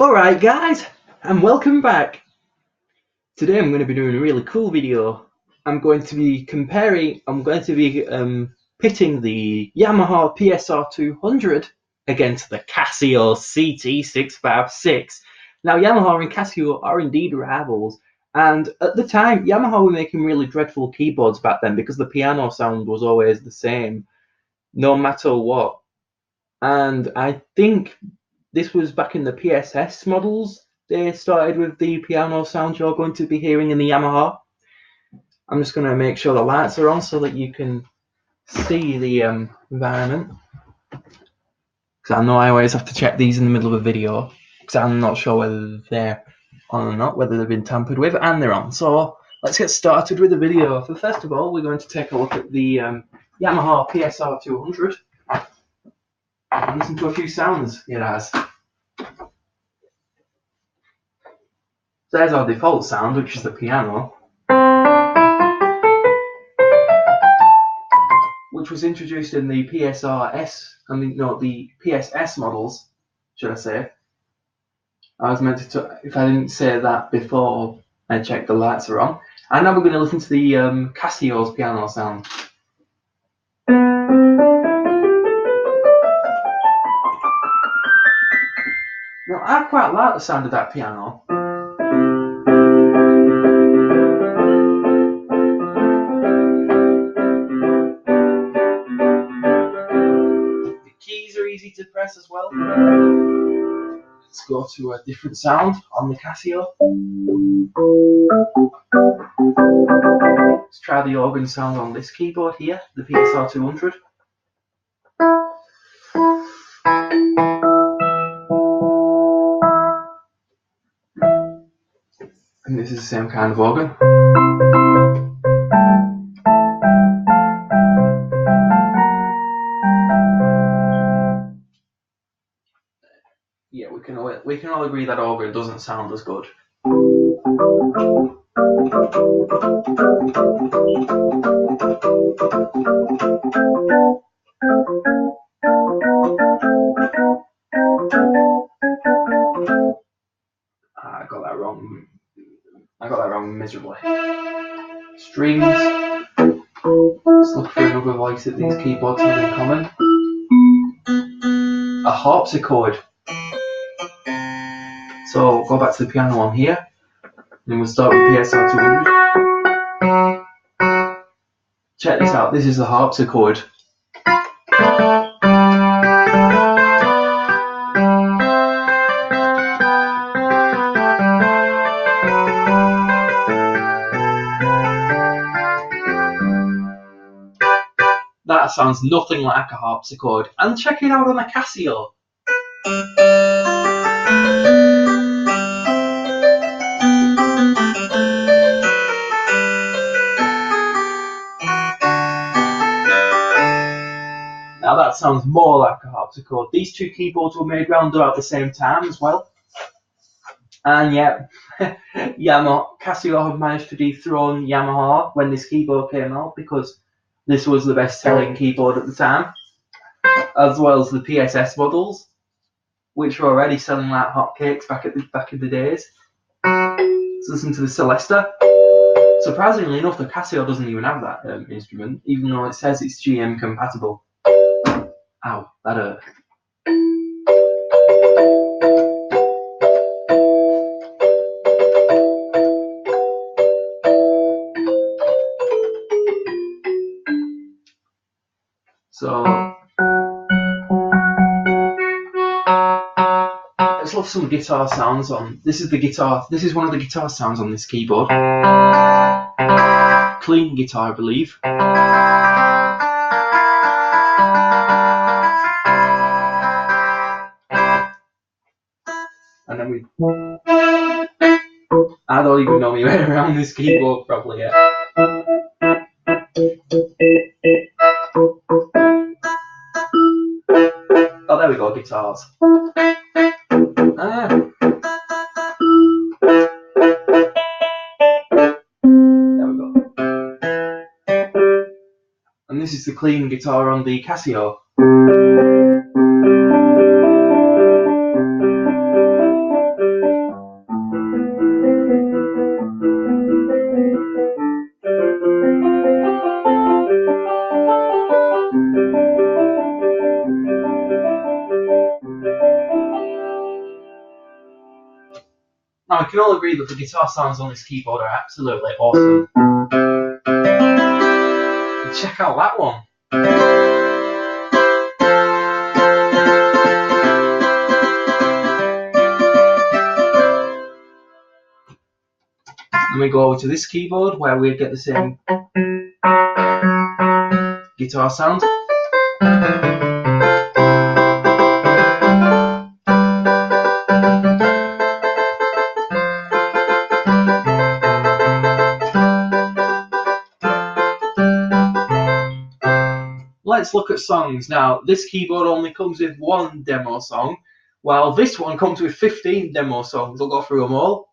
Alright guys, and welcome back. Today I'm going to be doing a really cool video. I'm going to be pitting the Yamaha PSR 200 against the Casio CT656. Now Yamaha and Casio are indeed rivals, and at the time Yamaha were making really dreadful keyboards back then because the piano sound was always the same, no matter what. And I think this was back in the PSS models. They started with the piano sound you're going to be hearing in the Yamaha. I'm just going to make sure the lights are on so that you can see the environment. Because I know I always have to check these in the middle of a video because I'm not sure whether they're on or not, whether they've been tampered with, and they're on. So let's get started with the video. So first of all, we're going to take a look at the Yamaha PSR 200 and listen to a few sounds it has. So there's our default sound, which is the piano, which was introduced in the the PSS models, should I say. I was meant to, if I didn't say that before I checked the lights are on. And now we're going to listen to the Casio's piano sound. Now, I quite like the sound of that piano. The keys are easy to press as well. Let's go to a different sound on the Casio. Let's try the organ sound on this keyboard here, the PSR 200. And this is the same kind of organ. Yeah, we can all agree that organ doesn't sound as good. I got that wrong. I got that wrong miserably. Strings. Let's look for another voice that these keyboards have in common. A harpsichord. So go back to the piano on here, and we'll start with PSR 200. Check this out. This is the harpsichord. That sounds nothing like a harpsichord. And check it out on a Casio. Now that sounds more like a harpsichord. These two keyboards were made round about the same time as well. And yeah, Casio have managed to dethrone Yamaha when this keyboard came out because this was the best selling keyboard at the time, as well as the PSS models, which were already selling like hotcakes back in the days. Let's listen to the Celesta. Surprisingly enough, the Casio doesn't even have that instrument, even though it says it's GM compatible. Ow, that hurt. So let's love some guitar sounds on. This is one of the guitar sounds on this keyboard. Clean guitar, I believe. And then I don't even know my way around this keyboard properly yet. Oh, there we go, guitars. There we go. And this is the clean guitar on the Casio. Now, I can all agree that the guitar sounds on this keyboard are absolutely awesome. Check out that one. Then we go over to this keyboard where we get the same guitar sound. Let's look at songs. Now, this keyboard only comes with one demo song, while this one comes with 15 demo songs. I'll go through them all.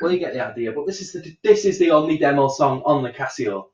Well, you get the idea, but this is the only demo song on the Casio.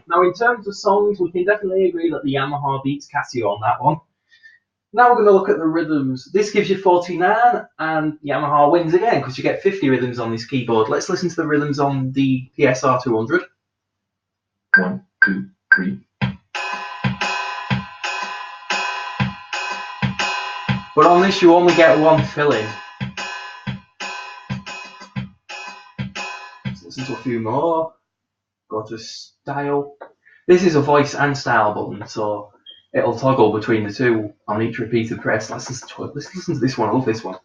Now, in terms of songs, we can definitely agree that the Yamaha beats Casio on that one. Now we're going to look at the rhythms. This gives you 49, and Yamaha wins again because you get 50 rhythms on this keyboard. Let's listen to the rhythms on the PSR 200. 1, 2, 3. But on this, you only get one fill-in. Let's listen to a few more. Go to style. This is a voice and style button, so it'll toggle between the two on each repeated press. Let's listen to this one. I love this one.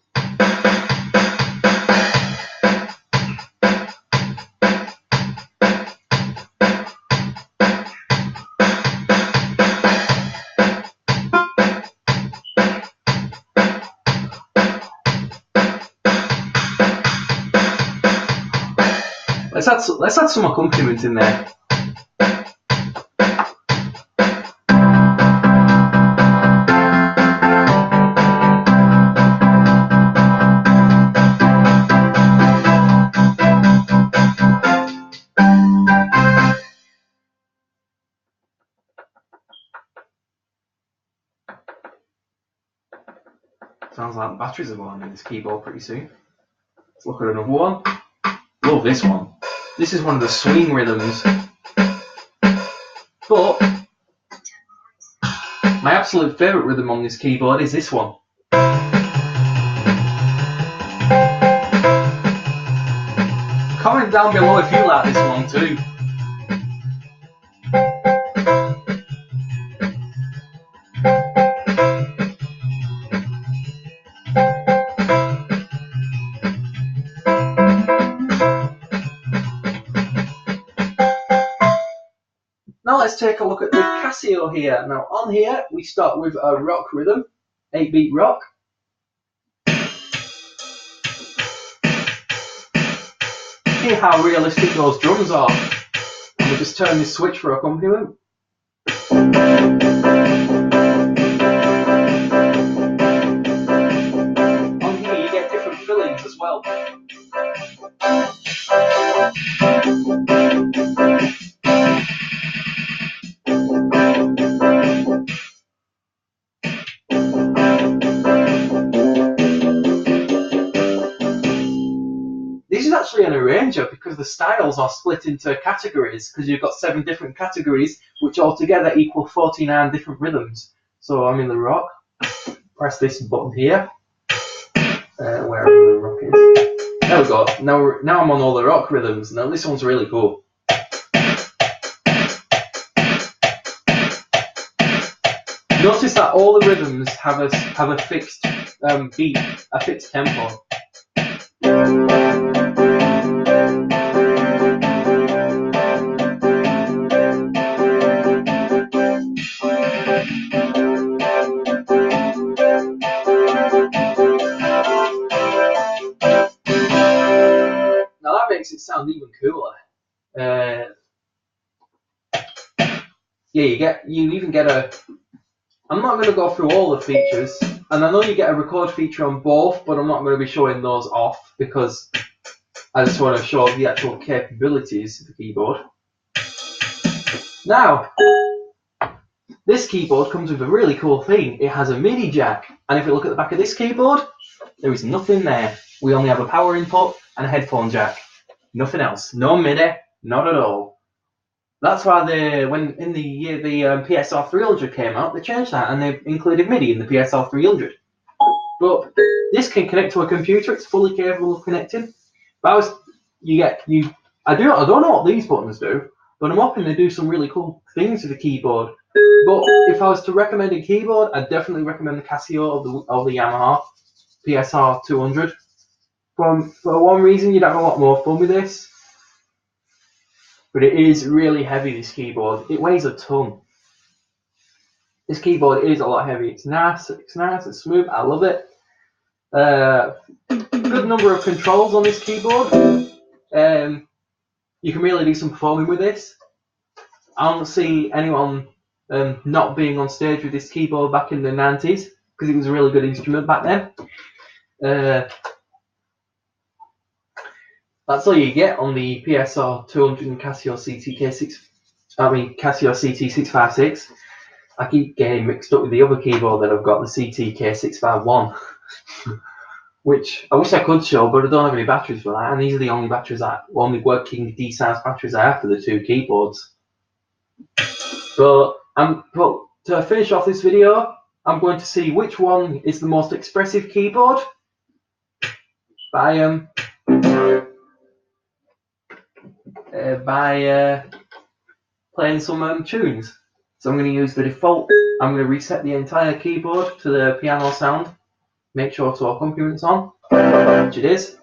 Let's add some accompaniment in there. Sounds like the batteries are going in this keyboard pretty soon. Let's look at another one. Love this one. This is one of the swing rhythms. But my absolute favourite rhythm on this keyboard is this one. Comment down below if you like this one too. Now let's take a look at the Casio here. Now on here we start with a rock rhythm, 8-beat rock. Hear how realistic those drums are. And we just turn this switch for accompaniment. On here you get different fillings as well. This is actually an arranger because the styles are split into categories because you've got 7 different categories which altogether equal 49 different rhythms. So I'm in the rock, press this button here, wherever the rock is. There we go, now I'm on all the rock rhythms. Now this one's really cool. Notice that all the rhythms have a fixed beat, a fixed tempo. Now that makes it sound even cooler. Yeah, you even get a. I'm not going to go through all the features, and I know you get a record feature on both, but I'm not going to be showing those off because I just want to show the actual capabilities of the keyboard. Now, this keyboard comes with a really cool thing. It has a MIDI jack, and if you look at the back of this keyboard, there is nothing there. We only have a power input and a headphone jack. Nothing else. No MIDI, not at all. That's why when in the year the PSR 300 came out, they changed that and they included MIDI in the PSR 300. But this can connect to a computer. It's fully capable of connecting. But I don't know what these buttons do, but I'm hoping they do some really cool things with the keyboard. But if I was to recommend a keyboard, I'd definitely recommend the Casio of the Yamaha PSR 200. For one reason, you'd have a lot more fun with this. But it is really heavy, this keyboard. It weighs a ton. This keyboard is a lot heavy. It's nice, it's smooth. I love it. Good number of controls on this keyboard. You can really do some performing with this. I don't see anyone not being on stage with this keyboard back in the 90s because it was a really good instrument back then. That's all you get on the PSR 200 and Casio CT656. I keep getting mixed up with the other keyboard that I've got, the CTK651, which I wish I could show, but I don't have any batteries for that, and these are the only working D-size batteries I have for the two keyboards. But to finish off this video, I'm going to see which one is the most expressive keyboard by playing some tunes. So I'm going to use the default. I'm going to reset the entire keyboard to the piano sound. Make sure to accompaniments on, which it is.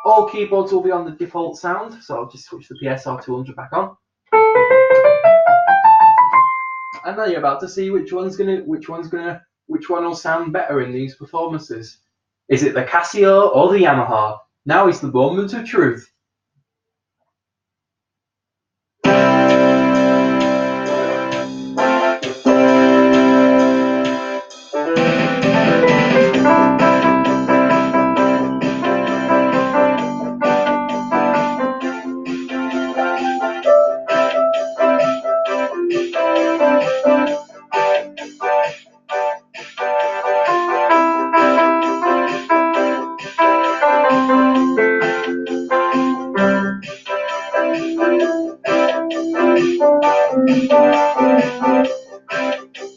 All keyboards will be on the default sound, so I'll just switch the PSR 200 back on. And now you're about to see which one will sound better in these performances. Is it the Casio or the Yamaha? Now is the moment of truth.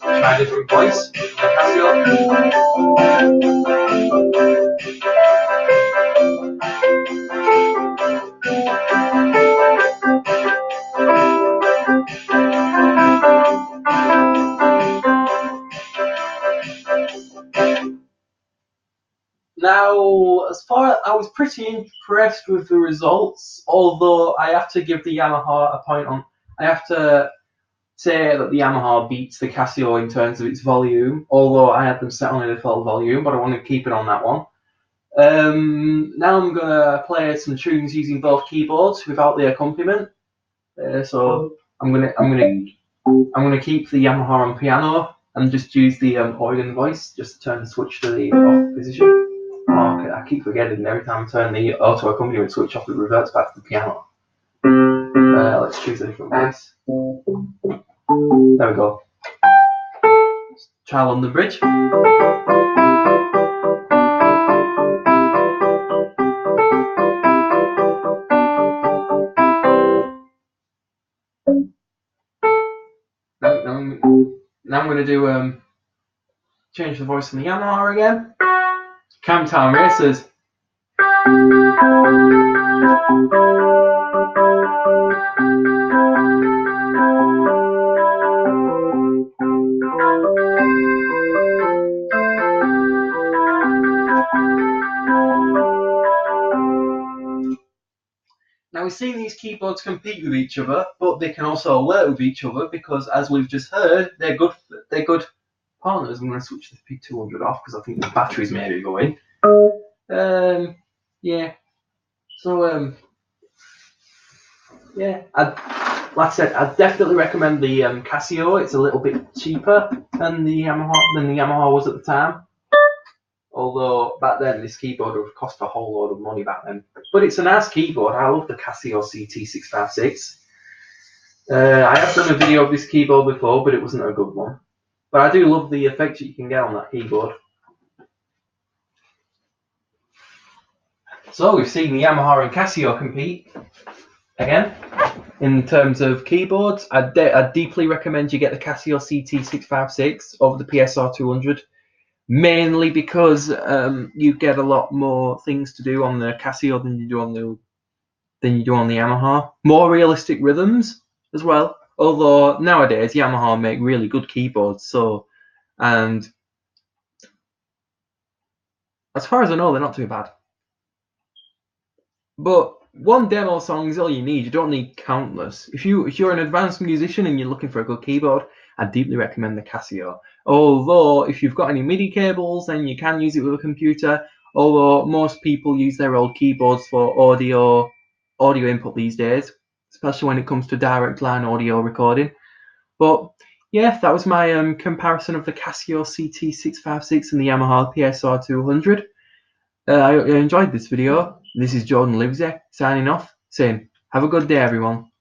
Try a different voice. Casio. Now, I was pretty impressed with the results, although I have to give the Yamaha a point on. I have to say that the Yamaha beats the Casio in terms of its volume, although I had them set on a default volume, but I want to keep it on that one. Now I'm gonna play some tunes using both keyboards without the accompaniment. So I'm gonna keep the Yamaha on piano and just use the organ voice, just turn the switch to the off position. Oh, okay, I keep forgetting every time I turn the auto accompaniment switch off, it reverts back to the piano. Let's choose a different voice. There we go. Child on the bridge. Now I'm going to do change the voice from the Yamaha again. Camtown Racers. Now we've seen these keyboards compete with each other, but they can also work with each other because, as we've just heard, they're good partners. I'm going to switch the P200 off because I think the batteries maybe going. Yeah. So Yeah, like I said, I'd definitely recommend the Casio. It's a little bit cheaper than the Yamaha was at the time. Although back then this keyboard would have cost a whole lot of money back then. But it's a nice keyboard. I love the Casio CT656. I have done a video of this keyboard before, but it wasn't a good one. But I do love the effects that you can get on that keyboard. So we've seen the Yamaha and Casio compete again. In terms of keyboards, I deeply recommend you get the Casio CT656 over the PSR 200, mainly because you get a lot more things to do on the Casio than you do on the Yamaha. More realistic rhythms as well. Although nowadays Yamaha make really good keyboards, and as far as I know, they're not too bad. But one demo song is all you need. You don't need countless. If you're an advanced musician and you're looking for a good keyboard, I deeply recommend the Casio. Although if you've got any MIDI cables, then you can use it with a computer. Although most people use their old keyboards for audio input these days, especially when it comes to direct line audio recording. But yeah, that was my comparison of the Casio CT656 and the Yamaha PSR 200. I enjoyed this video. This is Jordan Livesey signing off, saying, have a good day, everyone.